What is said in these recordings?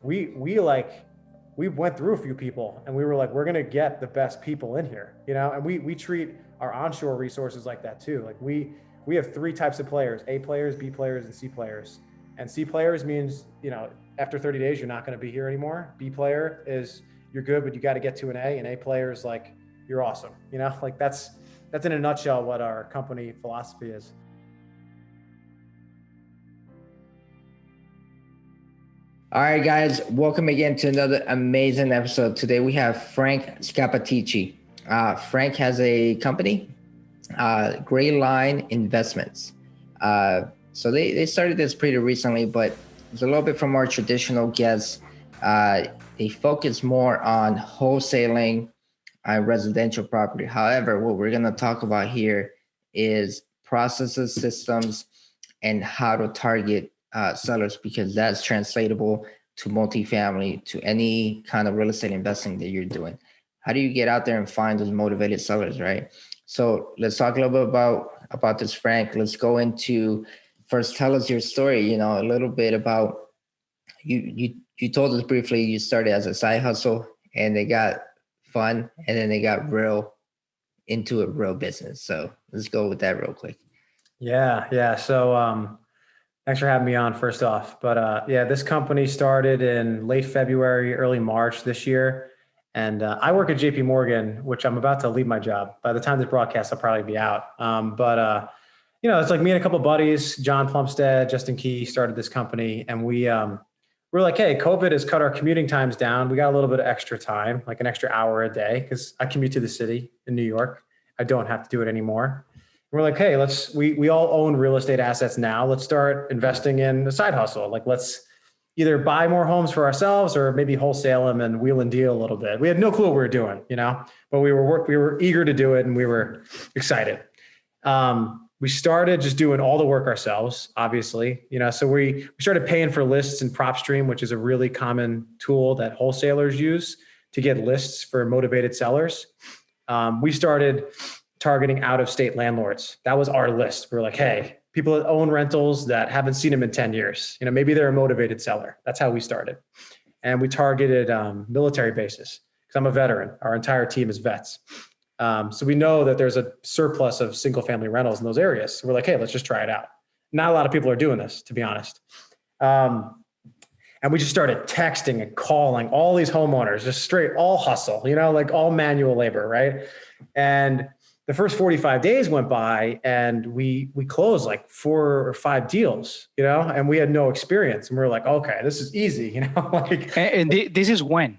we went through a few people and we were like, we're going to get the best people in here, and we treat our onshore resources like that too. Like we have three types of players: A players, B players, and C players. And C players means, after 30 days, you're not going to be here anymore. B player is you're good, but you got to get to an A, and A player is like, you're awesome. Like that's in a nutshell what our company philosophy is. All right, guys, welcome again to another amazing episode. Today we have Frank Scappaticci. Frank has a company, Gray Line Investments. So they started this pretty recently, but it's a little bit from our traditional guests. They focus more on wholesaling residential property. However, what we're going to talk about here is processes, systems, and how to target sellers, because that's translatable to multifamily, to any kind of real estate investing that you're doing. How do you get out there and find those motivated sellers, right? So let's talk a little bit about this, Frank. Let's go into, first, tell us your story, a little bit about, you told us briefly you started as a side hustle and they got fun and then they got into a real business. So let's go with that real quick. Yeah. So, thanks for having me on first off. But this company started in late February, early March this year. And I work at JP Morgan, which I'm about to leave my job. By the time this broadcast, I'll probably be out. It's like me and a couple of buddies, John Plumstead, Justin Key, started this company. And we're like, hey, COVID has cut our commuting times down. We got a little bit of extra time, like an extra hour a day, because I commute to the city in New York. I don't have to do it anymore. We're like, hey, we all own real estate assets now. Let's start investing in a side hustle. Like, let's either buy more homes for ourselves or maybe wholesale them and wheel and deal a little bit. We had no clue what we were doing, but we were eager to do it and we were excited. We started just doing all the work ourselves, obviously, so we started paying for lists in PropStream, which is a really common tool that wholesalers use to get lists for motivated sellers. We started targeting out-of-state landlords. That was our list. We were like, hey, people that own rentals that haven't seen them in 10 years, maybe they're a motivated seller. That's how we started. And we targeted military bases, because I'm a veteran. Our entire team is vets. So we know that there's a surplus of single family rentals in those areas. So we're like, hey, let's just try it out. Not a lot of people are doing this, to be honest. And we just started texting and calling all these homeowners, just straight, all hustle, like all manual labor, right? And the first 45 days went by and we closed like 4 or 5 deals, and we had no experience. And we were like, okay, this is easy, This is when?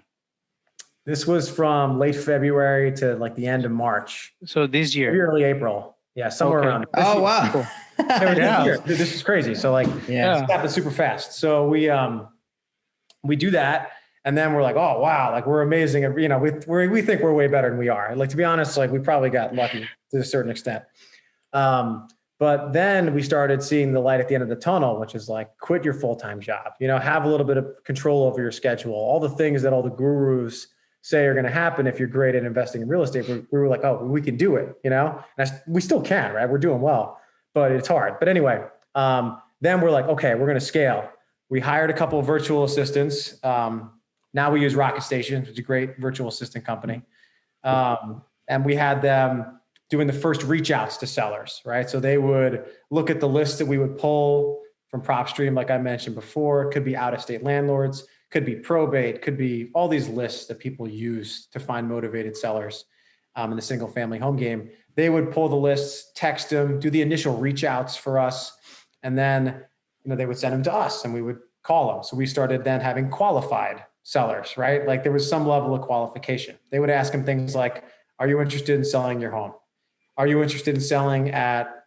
This was from late February to like the end of March. So this year? Early April. Yeah, somewhere around. Oh, wow. Cool. Yeah. This is crazy. So it's happened super fast. So we do that. And then we're like, oh, wow, like we're amazing. And, we think we're way better than we are. Like, to be honest, like we probably got lucky to a certain extent. But then we started seeing the light at the end of the tunnel, which is like, quit your full-time job, have a little bit of control over your schedule, all the things that all the gurus say are going to happen if you're great at investing in real estate. We were like, oh, we can do it, and we still can, right? We're doing well, but it's hard. But anyway, then we're like, okay, we're going to scale. We hired a couple of virtual assistants. Now we use Rocket Station, which is a great virtual assistant company. And we had them doing the first reach outs to sellers, right? So they would look at the list that we would pull from PropStream, like I mentioned before. It could be out-of-state landlords, could be probate, could be all these lists that people use to find motivated sellers in the single family home game. They would pull the lists, text them, do the initial reach outs for us. And then, they would send them to us and we would call them. So we started then having qualified sellers, right? Like there was some level of qualification. They would ask them things like, are you interested in selling your home? Are you interested in selling at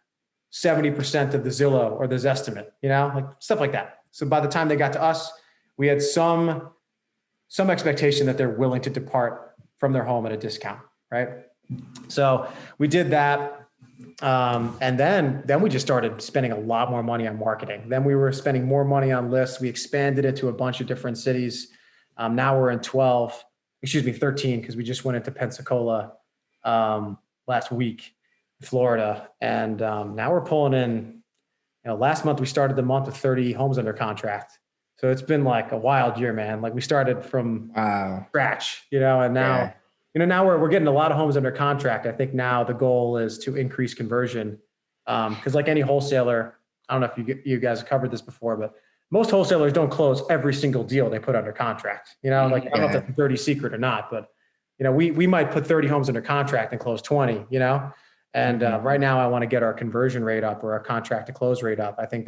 70% of the Zillow or the Zestimate, like stuff like that. So by the time they got to us, we had some expectation that they're willing to depart from their home at a discount, right? So we did that. And then we just started spending a lot more money on marketing. Then we were spending more money on lists. We expanded it to a bunch of different cities. Now we're in 13, because we just went into Pensacola last week, Florida. And now we're pulling in, last month we started the month with 30 homes under contract. So it's been like a wild year, man. Like we started from scratch, and now, now we're getting a lot of homes under contract. I think now the goal is to increase conversion. Cause like any wholesaler, I don't know if you guys have covered this before, but most wholesalers don't close every single deal they put under contract. Like I don't know if that's a dirty secret or not, but we might put 30 homes under contract and close 20, and right now I want to get our conversion rate up or our contract to close rate up. I think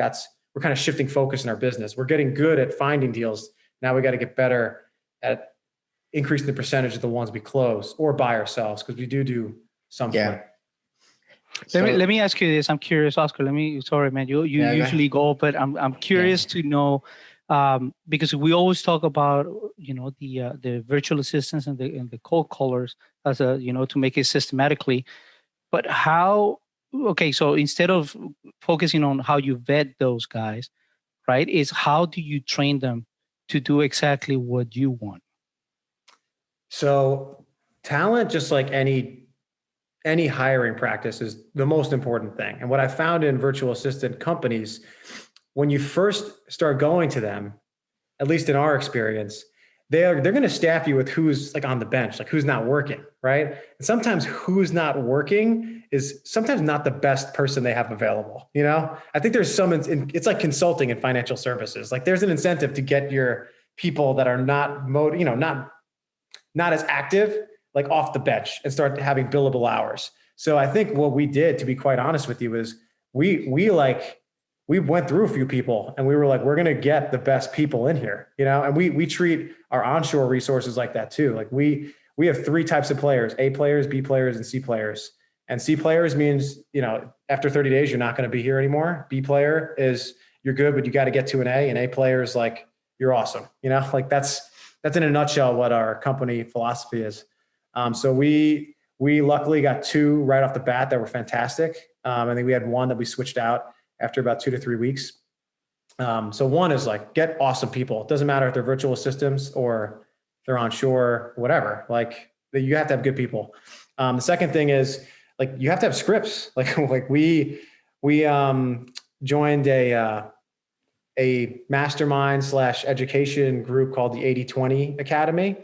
we're kind of shifting focus in our business. We're getting good at finding deals. Now we got to get better at increasing the percentage of the ones we close or buy ourselves, because we do some. Yeah. Let me ask you this. I'm curious, Oscar. Sorry, man. You usually go, but I'm curious to know, because we always talk about the virtual assistants and the cold callers as to make it systematically. But how? Okay, so instead of focusing on how you vet those guys, right, is how do you train them to do exactly what you want? So talent, just like any hiring practice, is the most important thing. And what I found in virtual assistant companies, when you first start going to them, at least in our experience, they're going to staff you with who's like on the bench, like who's not working, right? And sometimes who's not working is sometimes not the best person they have available. I think there's it's like consulting in financial services. Like there's an incentive to get your people that are not as active, like off the bench and start having billable hours. So I think what we did, to be quite honest with you, is we went through a few people and we were like, we're going to get the best people in here, and we treat our onshore resources like that too. Like we have 3 types of players: A players, B players, and C players. And C players means, after 30 days, you're not going to be here anymore. B player is you're good, but you got to get to an A, and A player is like, you're awesome. Like that's in a nutshell what our company philosophy is. So we luckily got 2 right off the bat that were fantastic. I think we had 1 that we switched out after about 2 to 3 weeks. So 1 is like, get awesome people. It doesn't matter if they're virtual assistants or they're onshore, whatever. Like you have to have good people. The second thing is like, you have to have scripts. Like we joined a mastermind / education group called the 80/20 Academy.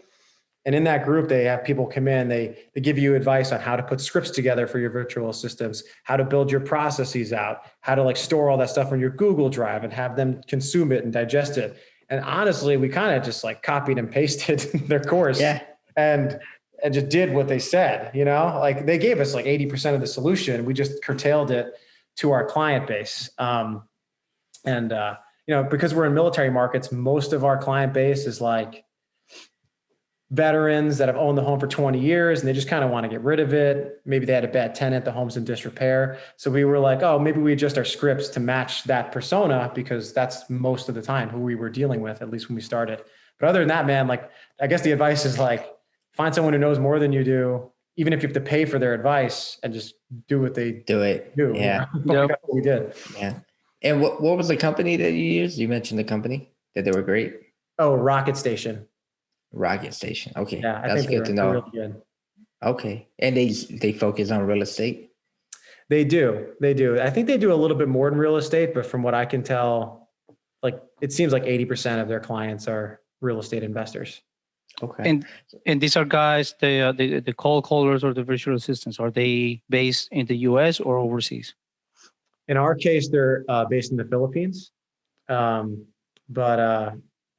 And in that group, they have people come in, they give you advice on how to put scripts together for your virtual assistants, how to build your processes out, how to like store all that stuff on your Google Drive and have them consume it and digest it. And honestly, we kind of just like copied and pasted their course and just did what they said, like they gave us like 80% of the solution. We just curtailed it to our client base. Because we're in military markets, most of our client base is like veterans that have owned the home for 20 years and they just kind of want to get rid of it. Maybe they had a bad tenant, the home's in disrepair. So we were like, oh, maybe we adjust our scripts to match that persona, because that's most of the time who we were dealing with, at least when we started. But other than that, man, like, I guess the advice is like, find someone who knows more than you do, even if you have to pay for their advice, and just do what they do. Yeah. That's what we did. Yeah. And what was the company that you used? You mentioned the company that they were great. Oh, Rocket Station. Okay. Yeah, that's good to know. Really good. Okay. And they focus on real estate? They do. I think they do a little bit more in real estate, but from what I can tell, like it seems like 80% of their clients are real estate investors. Okay. And these are guys, the cold callers or the virtual assistants, are they based in the US or overseas? In our case, they're based in the Philippines. I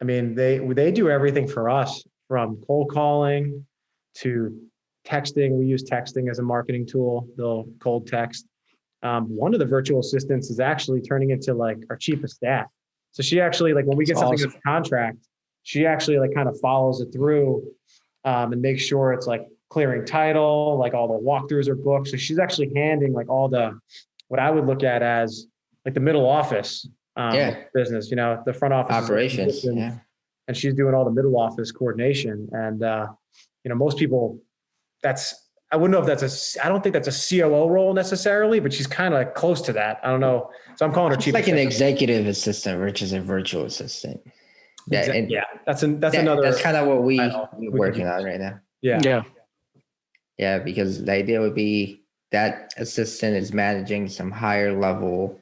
mean, they do everything for us, from cold calling to texting. We use texting as a marketing tool. They'll cold text. One of the virtual assistants is actually turning into like our chief of staff. So she actually, like when we get something in the contract, she actually like kind of follows it through and makes sure it's like clearing title, like all the walkthroughs are booked. So she's actually handing like all what I would look at as like the middle office business, the front office operations. And she's doing all the middle office coordination. And, most people, I wouldn't know if I don't think that's a COO role necessarily, but she's kind of like close to that. I don't know. So I'm calling her chief. Like an executive assistant, which is a virtual assistant. That's another. That's kind of what we're working on right now. Yeah. Because the idea would be that assistant is managing some higher level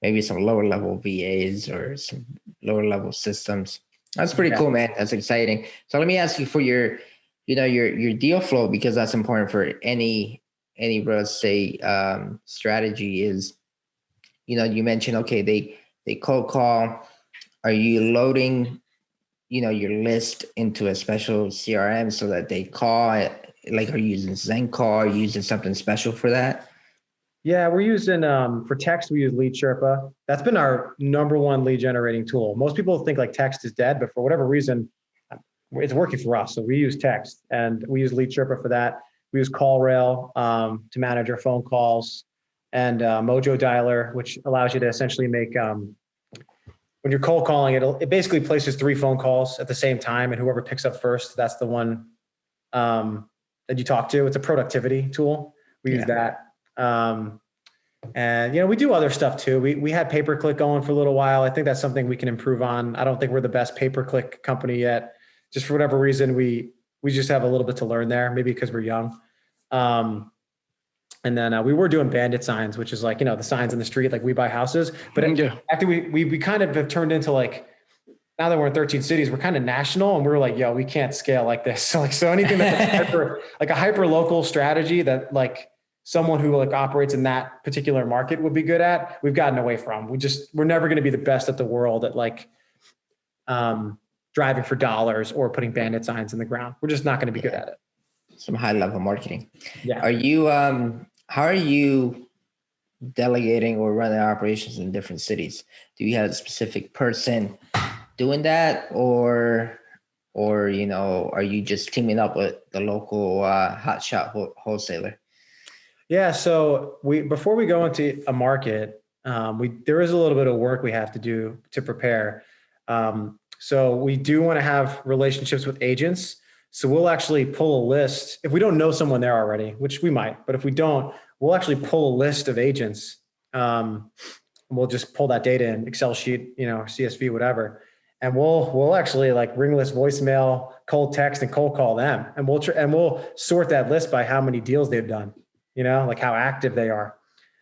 maybe some lower level VAs or some lower level systems. That's pretty cool, man. That's exciting. So let me ask you for your deal flow, because that's important for any real estate strategy is, you mentioned, okay, they cold call. Are you loading, your list into a special CRM so that they call it? Like, are you using Zenco? Are you using something special for that? Yeah, we're using, for text, we use SHERPA. That's been our number one lead generating tool. Most people think like text is dead, but for whatever reason, it's working for us. So we use text, and we use SHERPA for that. We use CallRail to manage our phone calls, and Mojo Dialer, which allows you to essentially make, when you're cold calling, it basically places 3 phone calls at the same time, and whoever picks up first, that's the one that you talk to. It's a productivity tool. We use that. And we do other stuff too. We had pay-per-click going for a little while. I think that's something we can improve on. I don't think we're the best pay-per-click company yet. Just for whatever reason, we just have a little bit to learn there, maybe because we're young. And then we were doing bandit signs, which is like, the signs in the street, like we buy houses. But after we kind of have turned into like, now that we're in 13 cities, we're kind of national, and we were like, yo, we can't scale like this. So anything that's like a hyper local strategy that like someone who like operates in that particular market would be good at, we've gotten away from. We're never going to be the best at the world at like driving for dollars or putting bandit signs in the ground. We're just not going to be good at it. Some high level marketing. Yeah. Are you, how are you delegating or running operations in different cities? Do you have a specific person doing that, or are you just teaming up with the local hotshot wholesaler? Yeah. So before we go into a market, there is a little bit of work we have to do to prepare. So we do want to have relationships with agents. So we'll actually pull a list. If we don't know someone there already, which we might, but if we don't, we'll actually pull a list of agents. We'll just pull that data in Excel sheet, CSV, whatever. And we'll actually like ringless voicemail, cold text, and cold call them. And we'll sort that list by how many deals they've done, like how active they are.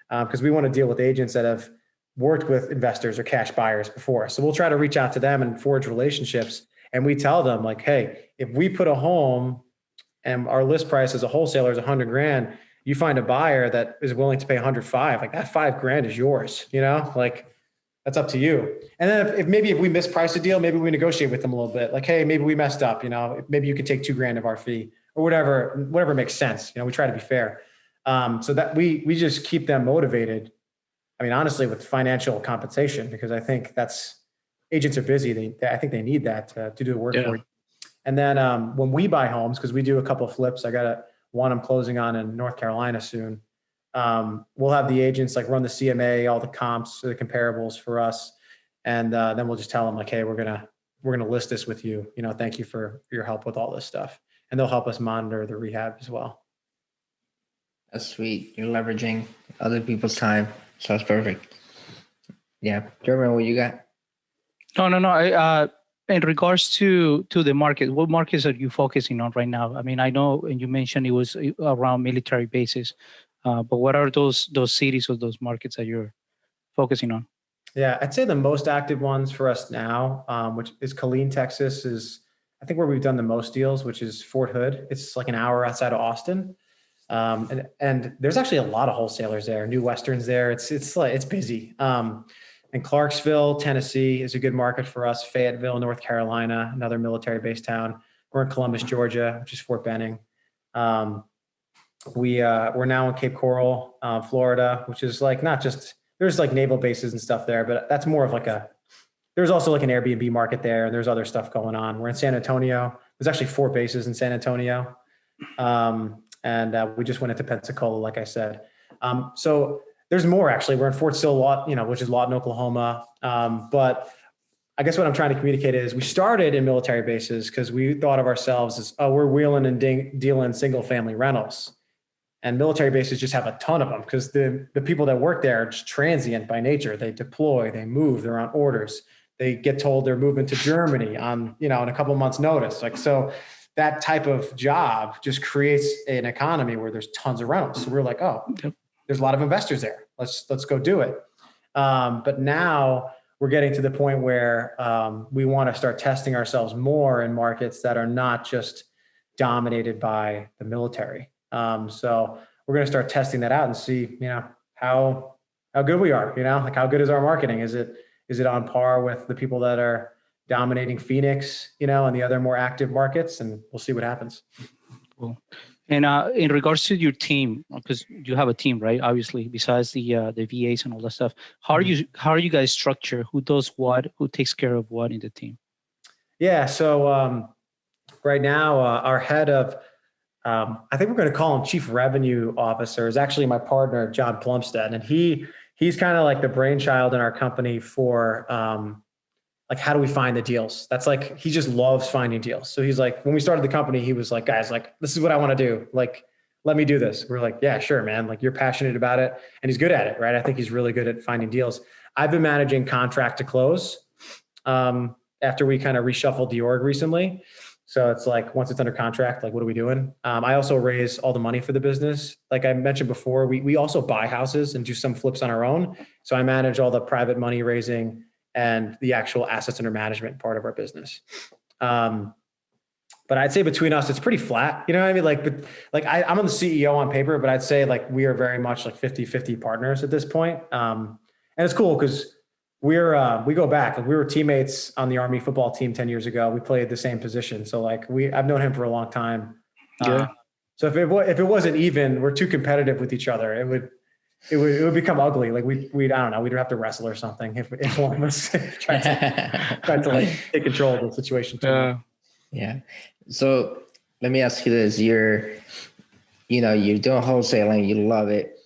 Because we want to deal with agents that have worked with investors or cash buyers before. So we'll try to reach out to them and forge relationships. And we tell them like, hey, if we put a home and our list price as a wholesaler is $100,000, you find a buyer that is willing to pay $105,000, like that $5,000 is yours, like that's up to you. And then if we misprice a deal, maybe we negotiate with them a little bit. Like, hey, maybe we messed up, maybe you could take $2,000 of our fee or whatever makes sense. We try to be fair. So that we just keep them motivated. I mean, honestly, with financial compensation, because I think agents are busy. I think they need that to do the work for you. And then when we buy homes, because we do a couple of flips, I got one I'm closing on in North Carolina soon. We'll have the agents like run the CMA, all the comps, the comparables for us. And then we'll just tell them like, hey, we're going to list this with you. Thank you for your help with all this stuff. And they'll help us monitor the rehab as well. That's sweet. You're leveraging other people's time. So that's perfect. Yeah. German, what you got? No. In regards to the market, what markets are you focusing on right now? I mean, I know, and you mentioned it was around military bases, but what are those cities or those markets that you're focusing on? Yeah, I'd say the most active ones for us now, which is Killeen, Texas, is I think where we've done the most deals, which is Fort Hood. It's like an hour outside of Austin. And there's actually a lot of wholesalers there, New Westerns there. It's busy. And Clarksville, Tennessee is a good market for us. Fayetteville, North Carolina, another military based town. We're in Columbus, Georgia, which is Fort Benning. We're now in Cape Coral, Florida, which is like, not just, there's like naval bases and stuff there, but that's more of like there's also like an Airbnb market there. And there's other stuff going on. We're in San Antonio. There's actually 4 bases in San Antonio. And we just went into Pensacola, like I said. So there's more actually. We're in Fort Sill, which is Lawton, Oklahoma. But I guess what I'm trying to communicate is we started in military bases because we thought of ourselves as, we're wheeling and dealing single family rentals. And military bases just have a ton of them because the people that work there are just transient by nature. They deploy, they move, they're on orders. They get told they're moving to Germany on, in a couple of months notice. So that type of job just creates an economy where there's tons of rentals. So we're like, there's a lot of investors there. Let's go do it. But now we're getting to the point where we want to start testing ourselves more in markets that are not just dominated by the military. So we're going to start testing that out and see, how good we are, like how good is our marketing? Is it on par with the people that are dominating Phoenix, and the other more active markets? And we'll see what happens. Cool. And in regards to your team, because you have a team, right? Obviously, besides the VAs and all that stuff, how are you guys structured? Who does what? Who takes care of what in the team? Yeah. So right now, our head of, I think we're going to call him Chief Revenue Officer, is actually my partner, John Plumstead, and he's kind of like the brainchild in our company for like, how do we find the deals? That's like, he just loves finding deals. So he's like, when we started the company, he was like, guys, like, this is what I want to do. Like, let me do this. We're like, yeah, sure, man. Like, you're passionate about it, and he's good at it, right? I think he's really good at finding deals. I've been managing contract to close after we kind of reshuffled the org recently. So it's like, once it's under contract, like, what are we doing? I also raise all the money for the business. Like I mentioned before, we also buy houses and do some flips on our own. So I manage all the private money raising and the actual assets under management part of our business. But I'd say between us, it's pretty flat. You know what I mean? Like I'm on the CEO on paper, but I'd say like we are very much like 50-50 partners at this point. And it's cool because we go back. Like, we were teammates on the Army football team 10 years ago. We played the same position. So like I've known him for a long time. Yeah. So if it wasn't even, we're too competitive with each other, it would become ugly. Like I don't know, we'd have to wrestle or something if one of us tried to like take control of the situation too. Yeah. So let me ask you this: you're doing wholesaling, you love it.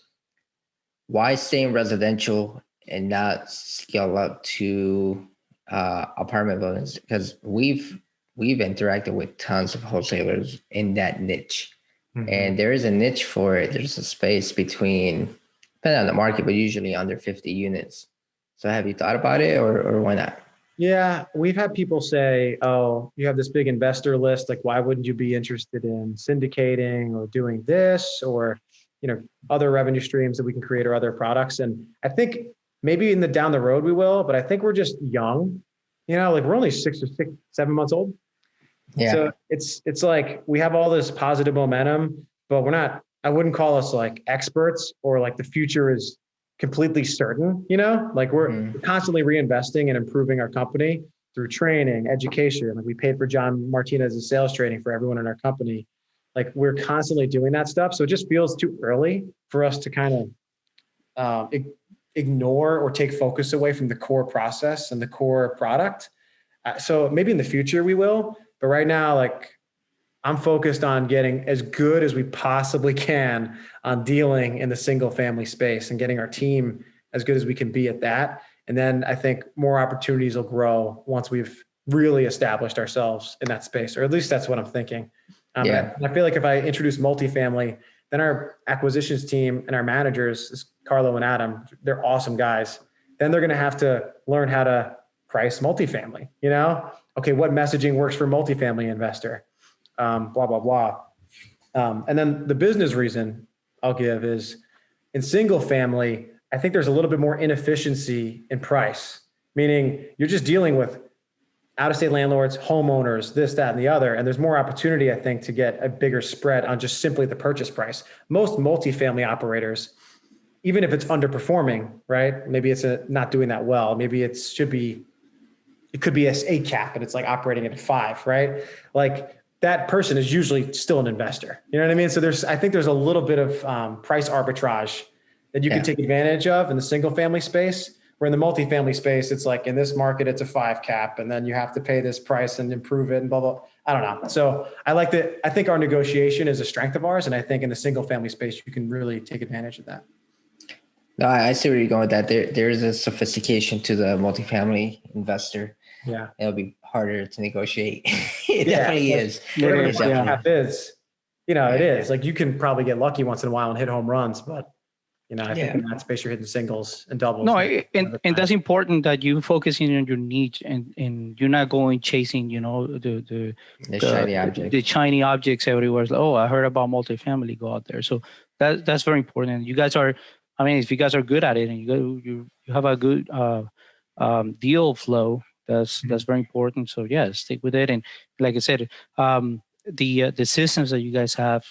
Why stay in residential and not scale up to apartment buildings? Because we've interacted with tons of wholesalers in that niche, and there is a niche for it. There's a space between, depending on the market, but usually under 50 units. So have you thought about it, or why not? Yeah, we've had people say, oh, you have this big investor list. Like, why wouldn't you be interested in syndicating or doing this, or, other revenue streams that we can create, or other products? And I think maybe down the road we will, but I think we're just young, like we're only 7 months old. Yeah. So it's like we have all this positive momentum, but I wouldn't call us like experts, or like the future is completely certain, like we're constantly reinvesting and improving our company through training, education. Like, we paid for John Martinez's sales training for everyone in our company. Like, we're constantly doing that stuff. So it just feels too early for us to kind of ignore or take focus away from the core process and the core product. So maybe in the future we will, but right now, like, I'm focused on getting as good as we possibly can on dealing in the single family space and getting our team as good as we can be at that. And then I think more opportunities will grow once we've really established ourselves in that space, or at least that's what I'm thinking. And I feel like if I introduce multifamily, then our acquisitions team and our managers, Carlo and Adam, they're awesome guys. Then they're going to have to learn how to price multifamily, okay, what messaging works for multifamily investor? Blah, blah, blah. And then the business reason I'll give is, in single family, I think there's a little bit more inefficiency in price, meaning you're just dealing with out-of-state landlords, homeowners, this, that, and the other. And there's more opportunity, I think, to get a bigger spread on just simply the purchase price. Most multifamily operators, even if it's underperforming, right? Maybe it's not doing that well. Maybe it could be a cap, and it's like operating at a 5, right? Like, that person is usually still an investor. You know what I mean? So I think there's a little bit of price arbitrage that you can take advantage of in the single family space, where in the multifamily space, it's like, in this market, it's a 5 cap, and then you have to pay this price and improve it and blah, blah. I don't know. So I think our negotiation is a strength of ours. And I think in the single family space, you can really take advantage of that. No, I see where you're going with that. There is a sophistication to the multifamily investor. Yeah. It'll be harder to negotiate. It definitely is. Whatever the cap is, it is. Like, you can probably get lucky once in a while and hit home runs, but I think in that space you're hitting singles and doubles. No, and that's important, that you focusing on your niche, and you're not going chasing, the shiny objects. The shiny objects everywhere. Like, oh, I heard about multifamily, go out there. So that's very important. You guys are I mean, if you guys are good at it and you have a good deal flow, that's very important. So yeah, stick with it. And like I said, the systems that you guys have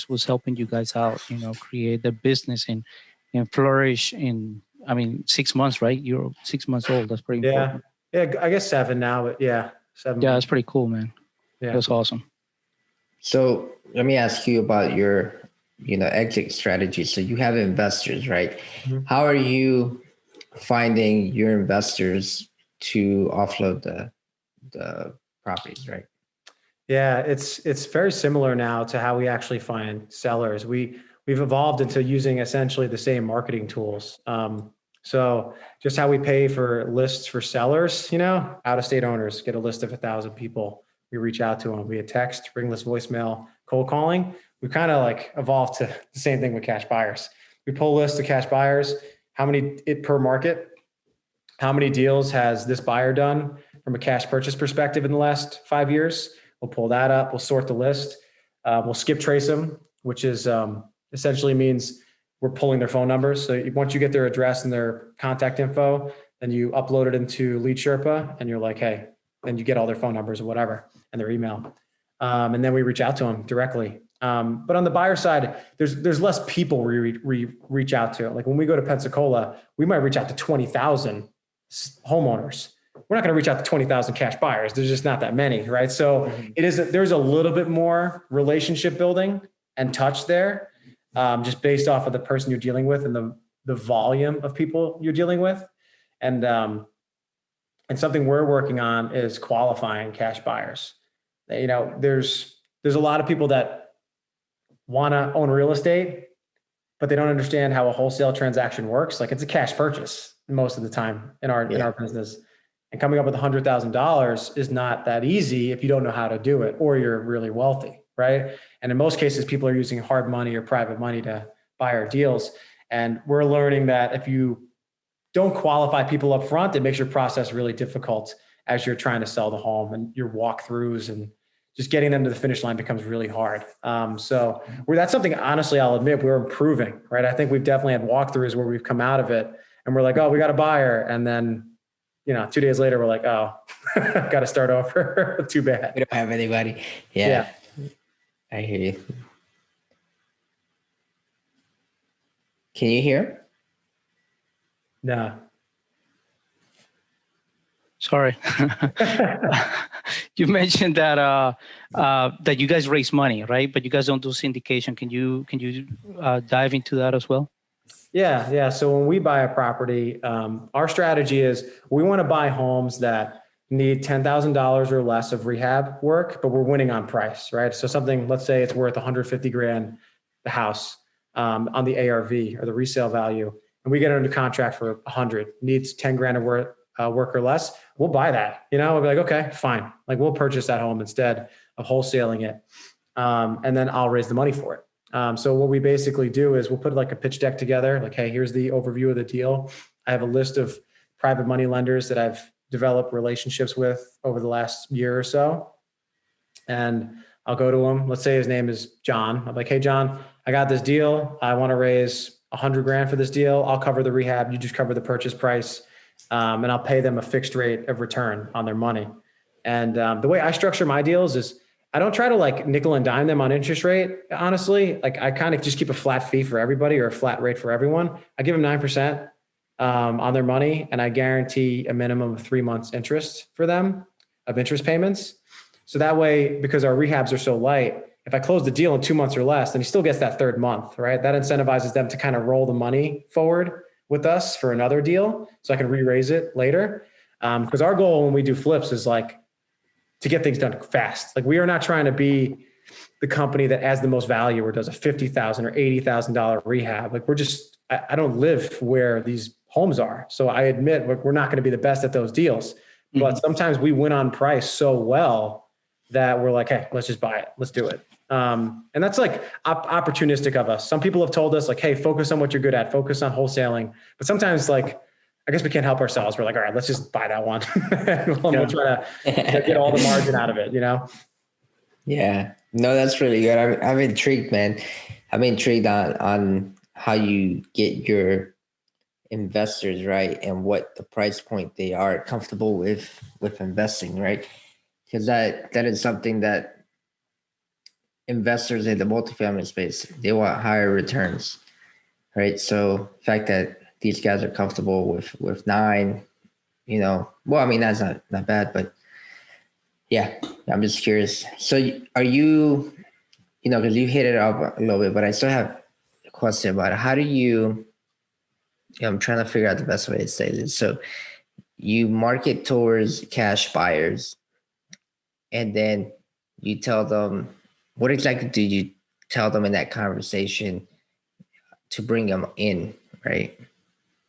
was helping you guys out, create the business and flourish in, I mean, 6 months, right? You're 6 months old. That's pretty important. Yeah, I guess 7 now, but yeah, 7. Yeah, that's pretty cool, man. Yeah, that's awesome. So let me ask you about your, exit strategy. So you have investors, right? Mm-hmm. How are you finding your investors to offload the properties, right? Yeah, it's very similar now to how we actually find sellers. We've evolved into using essentially the same marketing tools. So just how we pay for lists for sellers, out-of-state owners get a list of 1,000 people. We reach out to them via text, ringless voicemail, cold calling. We kind of like evolved to the same thing with cash buyers. We pull a list of cash buyers, how many per market, how many deals has this buyer done from a cash purchase perspective in the last 5 years. We'll pull that up. We'll sort the list. We'll skip trace them, which is essentially means we're pulling their phone numbers. So once you get their address and their contact info, then you upload it into Lead SHERPA and you're like, hey, then you get all their phone numbers or whatever and their email. And then we reach out to them directly. But on the buyer side, there's less people we reach out to. Like when we go to Pensacola, we might reach out to 20,000 homeowners. We're not going to reach out to 20,000 cash buyers. There's just not that many, right? So there's a little bit more relationship building and touch there, just based off of the person you're dealing with and the volume of people you're dealing with. And something we're working on is qualifying cash buyers. There's a lot of people that want to own real estate, but they don't understand how a wholesale transaction works. Like it's a cash purchase most of the time in our business. And coming up with $100,000 is not that easy if you don't know how to do it or you're really wealthy, right? And in most cases, people are using hard money or private money to buy our deals. And we're learning that if you don't qualify people up front, it makes your process really difficult as you're trying to sell the home, and your walkthroughs and just getting them to the finish line becomes really hard. So that's something, honestly, I'll admit we're improving, right? I think we've definitely had walkthroughs where we've come out of it and we're like, oh, we got a buyer. And then 2 days later, we're like, oh, got to start over. Too bad. We don't have anybody. Yeah. I hear you. Can you hear? No. Sorry. You mentioned that that you guys raise money, right? But you guys don't do syndication. Can you dive into that as well? Yeah. So when we buy a property, our strategy is we want to buy homes that need $10,000 or less of rehab work, but we're winning on price, right? So something, let's say it's worth 150 grand, the house, on the ARV or the resale value, and we get it under contract for 100, needs 10 grand of work or less, we'll buy that. We'll be like, okay, fine. Like we'll purchase that home instead of wholesaling it. And then I'll raise the money for it. So what we basically do is we'll put like a pitch deck together. Like, hey, here's the overview of the deal. I have a list of private money lenders that I've developed relationships with over the last year or so. And I'll go to him. Let's say his name is John. I'm like, hey, John, I got this deal. I want to raise 100 grand for this deal. I'll cover the rehab. You just cover the purchase price. And I'll pay them a fixed rate of return on their money. And the way I structure my deals is I don't try to like nickel and dime them on interest rate. Honestly, like I kind of just keep a flat fee for everybody or a flat rate for everyone. I give them 9% on their money, and I guarantee a minimum of 3 months interest for them of interest payments. So that way, because our rehabs are so light, if I close the deal in 2 months or less, then he still gets that third month, right? That incentivizes them to kind of roll the money forward with us for another deal so I can re-raise it later. Because our goal when we do flips is like to get things done fast. Like we are not trying to be the company that adds the most value or does a $50,000 or $80,000 rehab. Like I don't live where these homes are. So I admit we're not going to be the best at those deals, but sometimes we win on price so well that we're like, hey, let's just buy it. Let's do it. And that's like opportunistic of us. Some people have told us like, hey, focus on what you're good at, focus on wholesaling. But sometimes like, I guess we can't help ourselves. We're like, all right, let's just buy that one. We'll try to get all the margin out of it, Yeah. No, that's really good. I'm intrigued, man. I'm intrigued on how you get your investors right and what the price point they are comfortable with investing, right? Because that is something that investors in the multifamily space, they want higher returns, right? So the fact that these guys are comfortable with 9, well, I mean, that's not bad, but yeah, I'm just curious. So are you, because you hit it up a little bit, but I still have a question about it. How do you, I'm trying to figure out the best way to say this. So you market towards cash buyers, and then you tell them, what exactly do you tell them in that conversation to bring them in, right?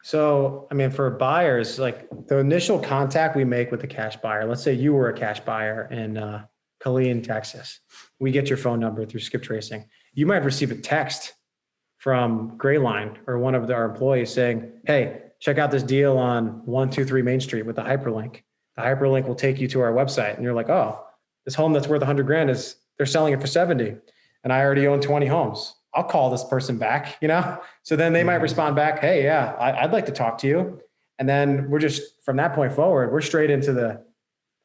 So, I mean, for buyers, like the initial contact we make with the cash buyer, let's say you were a cash buyer in Killeen, Texas. We get your phone number through skip tracing. You might receive a text from Grayline or one of our employees saying, hey, check out this deal on 123 Main Street with the hyperlink. The hyperlink will take you to our website. And you're like, oh, this home that's worth 100 grand they're selling it for 70. And I already own 20 homes. I'll call this person back, So then they might respond back, hey, yeah, I'd like to talk to you. And then we're just, from that point forward, we're straight into the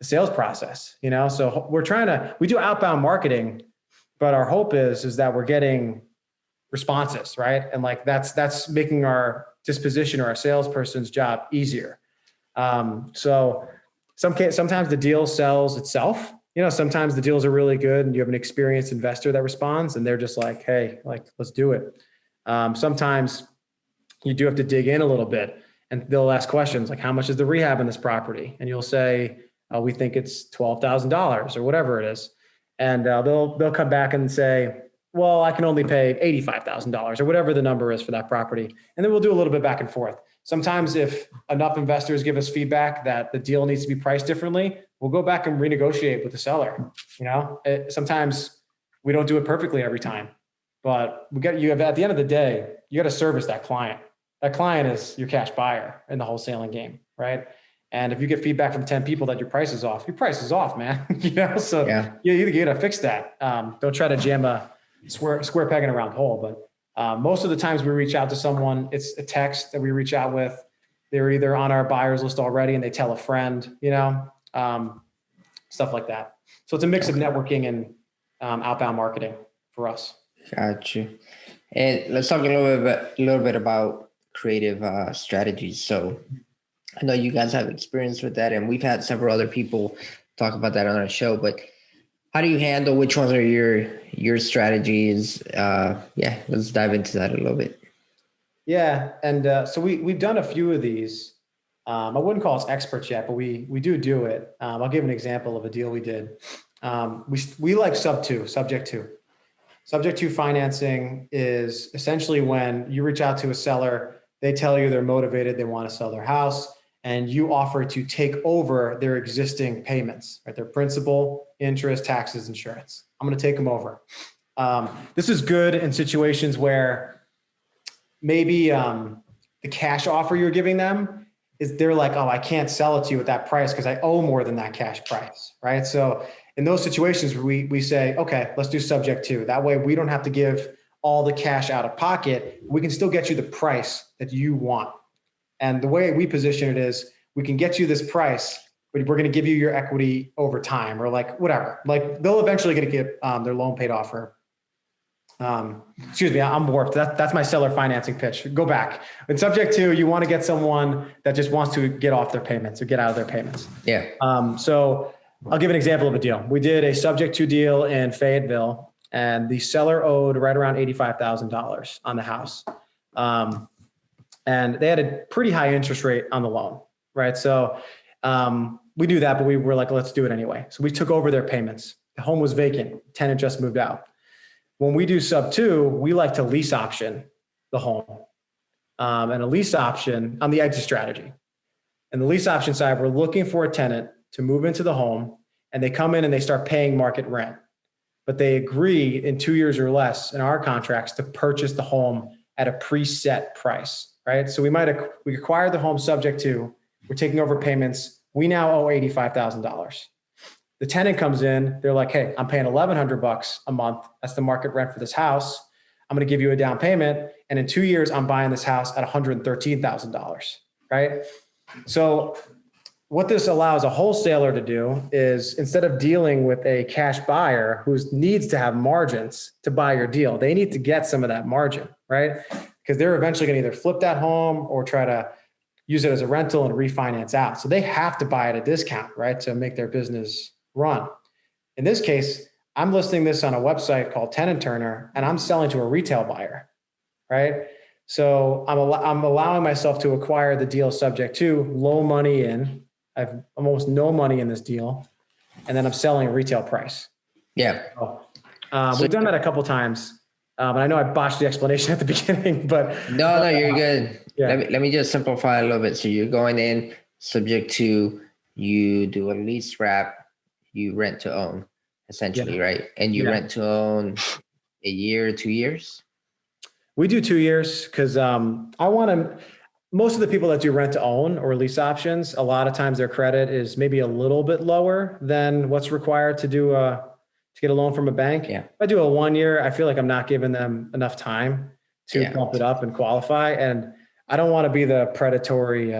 sales process, So we do outbound marketing, but our hope is that we're getting responses, right? And like, that's making our disposition or our salesperson's job easier. So sometimes the deal sells itself. Sometimes the deals are really good and you have an experienced investor that responds and they're just like, hey, like, let's do it. Sometimes you do have to dig in a little bit and they'll ask questions like, how much is the rehab in this property? And you'll say, we think it's $12,000 or whatever it is. And they'll come back and say, well, I can only pay $85,000 or whatever the number is for that property. And then we'll do a little bit back and forth. Sometimes if enough investors give us feedback that the deal needs to be priced differently, we'll go back and renegotiate with the seller. Sometimes we don't do it perfectly every time, but at the end of the day, you got to service that client. That client is your cash buyer in the wholesaling game, right? And if you get feedback from 10 people that your price is off, man. So yeah. You got to fix that. Don't try to jam a square peg in a round hole, but most of the times we reach out to someone, it's a text that we reach out with. They're either on our buyers list already and they tell a friend, stuff like that. So it's a mix of networking and outbound marketing for us. Gotcha. And let's talk a little bit about creative strategies. So I know you guys have experience with that, and we've had several other people talk about that on our show, but how do you handle, which ones are your strategies? Let's dive into that a little bit. Yeah. And so we've done a few of these. I wouldn't call us experts yet, but we do it. I'll give an example of a deal we did. We like subject to. Subject to financing is essentially when you reach out to a seller, they tell you they're motivated, they want to sell their house, and you offer to take over their existing payments, right? Their principal, interest, taxes, insurance. I'm going to take them over. This is good in situations where maybe the cash offer you're giving them is they're like, oh, I can't sell it to you at that price because I owe more than that cash price, right? So in those situations, we say, okay, let's do subject to. That way we don't have to give all the cash out of pocket. We can still get you the price that you want. And the way we position it is we can get you this price, but we're going to give you your equity over time or like whatever. Like they'll eventually going to get their loan paid off. Excuse me, I'm warped. That's my seller financing pitch. Go back. In subject to, you want to get someone that just wants to get off their payments or get out of their payments. Yeah. So I'll give an example of a deal. We did a subject to deal in Fayetteville, and the seller owed right around $85,000 on the house. And they had a pretty high interest rate on the loan, right? So we knew that, but we were like, let's do it anyway. So we took over their payments. The home was vacant. Tenant just moved out. When we do sub two, we like to lease option the home. And a lease option on the exit strategy. And the lease option side, we're looking for a tenant to move into the home, and they come in and they start paying market rent. But they agree in 2 years or less in our contracts to purchase the home at a preset price, right? So we acquire the home subject to, we're taking over payments. We now owe $85,000. The tenant comes in, they're like, hey, I'm paying $1,100 a month. That's the market rent for this house. I'm going to give you a down payment. And in 2 years, I'm buying this house at $113,000, right? So what this allows a wholesaler to do is, instead of dealing with a cash buyer who needs to have margins to buy your deal, they need to get some of that margin, right? Because they're eventually going to either flip that home or try to use it as a rental and refinance out. So they have to buy at a discount, right, to make their business run. In this case, I'm listing this on a website called Tenant Turner, and I'm selling to a retail buyer, right? So I'm allowing myself to acquire the deal subject to low money in. I have almost no money in this deal, and then I'm selling a retail price. Yeah. So, we've done that a couple of times, and I know I botched the explanation at the beginning, but no, you're good. Yeah. Let me just simplify a little bit. So you're going in subject to, you do a lease wrap, you rent to own, essentially, right? And you rent to own a year, 2 years? We do 2 years because most of the people that do rent to own or lease options, a lot of times their credit is maybe a little bit lower than what's required to get a loan from a bank. Yeah. If I do a 1 year, I feel like I'm not giving them enough time to bump it up and qualify. And I don't want to be the predatory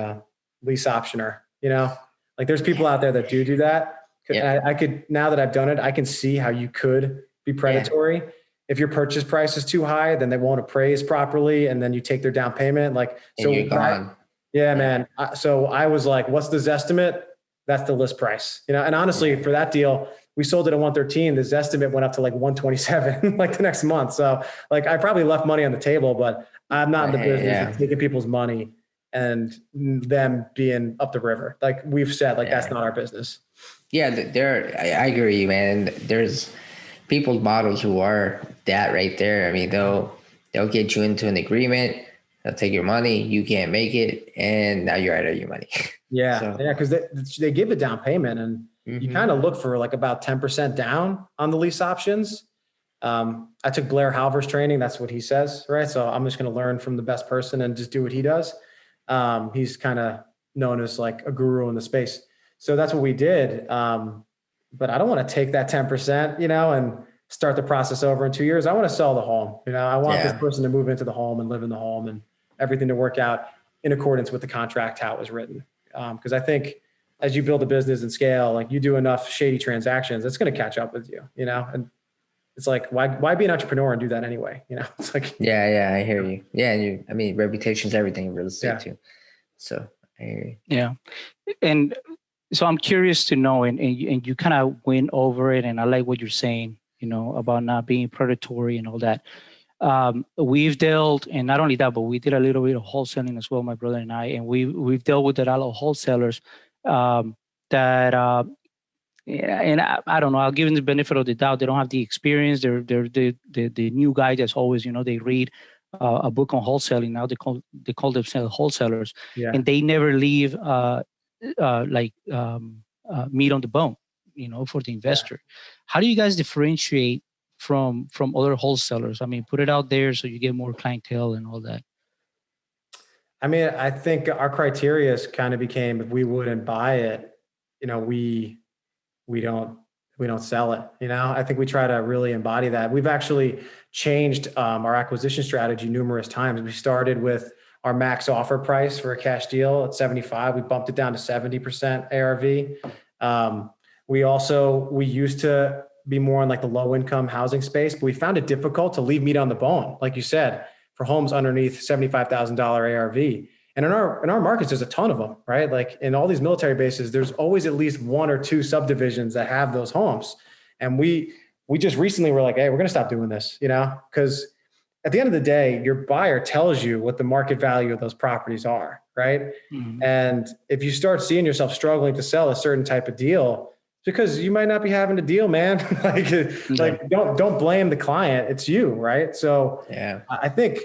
lease optioner, like there's people out there that do that. I could, now that I've done it, I can see how you could be predatory. If your purchase price is too high, then they won't appraise properly. And then you take their down payment. So you're gone. Man. So I was like, what's the Zestimate? That's the list price, and honestly, for that deal, we sold it at 113. The Zestimate went up to like 127, like the next month. So like, I probably left money on the table, but I'm not in the business of taking people's money and them being up the river. Like we've said, that's not our business. Yeah. I agree with you, man. There's people's models who are that right there. I mean, they'll get you into an agreement, they'll take your money, you can't make it, and now you're out of your money. Yeah. Because they give a down payment, and you kind of look for like about 10% down on the lease options. I took Blair Halver's training. That's what he says, right? So I'm just going to learn from the best person and just do what he does. He's kind of known as like a guru in the space. So that's what we did. But I don't want to take that 10%, and start the process over in 2 years. I want to sell the home. I want this person to move into the home and live in the home, and everything to work out in accordance with the contract, how it was written. Because I think as you build a business and scale, like you do enough shady transactions, it's going to catch up with you, and it's like, why be an entrepreneur and do that anyway? It's like, I hear you. Yeah. And reputation's everything in real estate too. So I hear you. Yeah. And so I'm curious to know, and you kind of went over it, and I like what you're saying, about not being predatory and all that. We've dealt, and not only that, but we did a little bit of wholesaling as well, my brother and I, and we've dealt with a lot of wholesalers that, and I don't know, I'll give them the benefit of the doubt. They don't have the experience. They're the new guy that's always, they read a book on wholesaling. Now they call themselves wholesalers, and they never leave meat on the bone, for the investor. How do you guys differentiate from other wholesalers? I mean, put it out there so you get more clientele and all that. I mean, I think our criteria kind of became, if we wouldn't buy it, we don't sell it. I think we try to really embody that. We've actually changed our acquisition strategy numerous times. We started with our max offer price for a cash deal at 75. We bumped it down to 70% ARV. We used to be more in like the low income housing space, but we found it difficult to leave meat on the bone, like you said, for homes underneath $75,000 ARV. And in our markets, there's a ton of them, right? Like in all these military bases, there's always at least one or two subdivisions that have those homes. And we just recently were like, hey, we're going to stop doing this, because at the end of the day, your buyer tells you what the market value of those properties are, right? Mm-hmm. And if you start seeing yourself struggling to sell a certain type of deal, because you might not be having a deal, man. like don't blame the client. It's you, right? So I think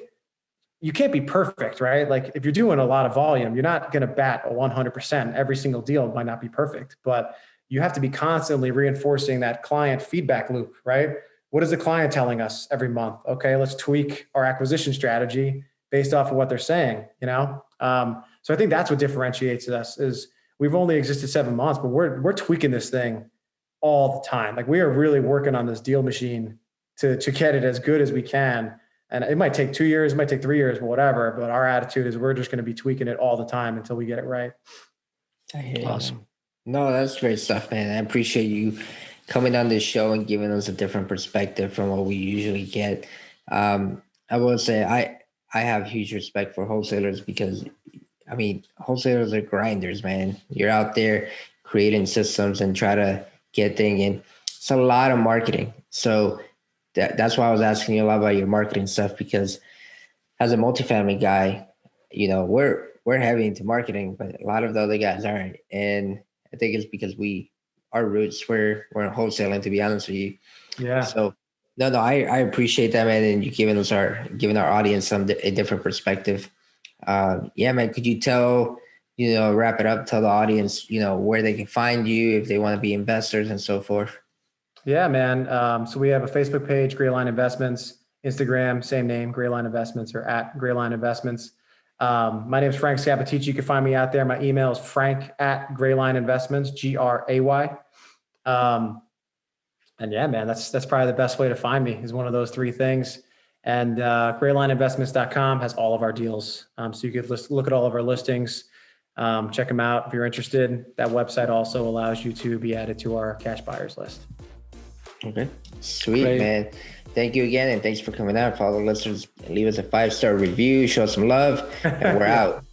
you can't be perfect, right? Like if you're doing a lot of volume, you're not going to bat a 100%. Every single deal might not be perfect, but you have to be constantly reinforcing that client feedback loop, right? What is the client telling us every month? Okay, let's tweak our acquisition strategy based off of what they're saying, So I think that's what differentiates us is we've only existed 7 months, but we're tweaking this thing all the time. Like we are really working on this deal machine to get it as good as we can And it might take 2 years, it might take 3 years, but whatever. But our attitude is we're just going to be tweaking it all the time until we get it right. Awesome. No, that's great stuff, man. I appreciate you coming on this show and giving us a different perspective from what we usually get. I will say I have huge respect for wholesalers because, I mean, wholesalers are grinders, man. You're out there creating systems and try to get things in. It's a lot of marketing. So that's why I was asking you a lot about your marketing stuff, because as a multifamily guy, you know, we're heavy into marketing, but a lot of the other guys aren't. And I think it's because our roots we're in wholesaling, to be honest with you. Yeah. So no, I appreciate that, man, and you giving our audience a different perspective. Yeah, man. Could you wrap it up, tell the audience, where they can find you if they want to be investors and so forth? Yeah, man. So we have a Facebook page, Grayline Investments, Instagram, same name, Grayline Investments, or at Grayline Investments. My name is Frank Scappaticci. You can find me out there. My email is frank@Grayline Investments, GRAY. And yeah, man, that's probably the best way to find me, is one of those three things. And graylineinvestments.com has all of our deals. So you could look at all of our listings, check them out if you're interested. That website also allows you to be added to our cash buyers list. Okay, sweet. Great. Man. Thank you again, and thanks for coming out. For all the listeners, leave us a 5-star review, show some love, and we're out.